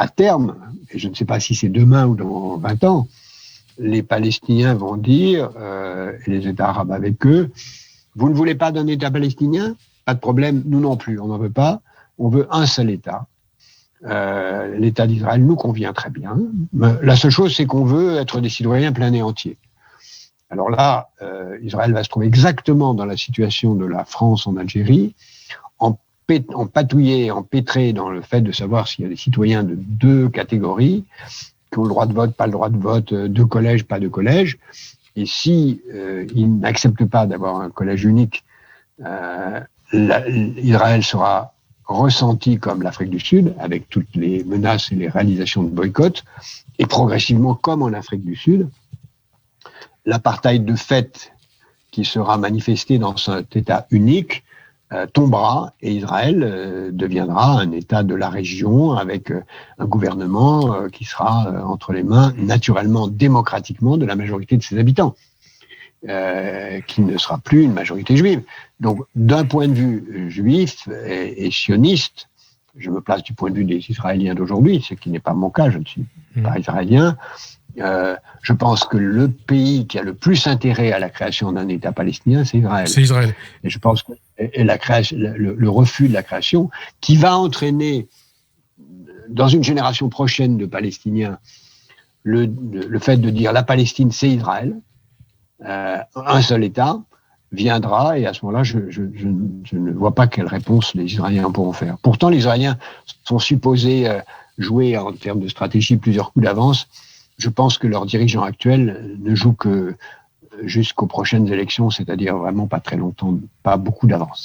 à terme, et je ne sais pas si c'est demain ou dans 20 ans, les Palestiniens vont dire, et les États arabes avec eux, vous ne voulez pas d'un État palestinien ? Pas de problème, nous non plus, on n'en veut pas. On veut un seul État. L'État d'Israël nous convient très bien. La seule chose, c'est qu'on veut être des citoyens pleins et entiers. Alors là, Israël va se trouver exactement dans la situation de la France en Algérie, empatouillé, empêtré dans le fait de savoir s'il y a des citoyens de deux catégories, qui ont le droit de vote, pas le droit de vote, de collège, pas de collège. Et si ils n'acceptent pas d'avoir un collège unique, Israël sera ressenti comme l'Afrique du Sud, avec toutes les menaces et les réalisations de boycott, et progressivement comme en Afrique du Sud. L'apartheid de fait qui sera manifesté dans cet État unique tombera et Israël deviendra un État de la région avec un gouvernement qui sera entre les mains naturellement, démocratiquement de la majorité de ses habitants, qui ne sera plus une majorité juive. Donc d'un point de vue juif et sioniste, je me place du point de vue des Israéliens d'aujourd'hui, ce qui n'est pas mon cas, je ne suis pas israélien. Je pense que le pays qui a le plus intérêt à la création d'un État palestinien, c'est Israël. C'est Israël. Et je pense que le refus de la création, qui va entraîner dans une génération prochaine de Palestiniens le fait de dire la Palestine, c'est Israël, un seul État, viendra, et à ce moment-là, je ne vois pas quelle réponse les Israéliens pourront faire. Pourtant, les Israéliens sont supposés jouer en termes de stratégie plusieurs coups d'avance. Je pense que leurs dirigeants actuels ne jouent que jusqu'aux prochaines élections, c'est-à-dire vraiment pas très longtemps, pas beaucoup d'avance.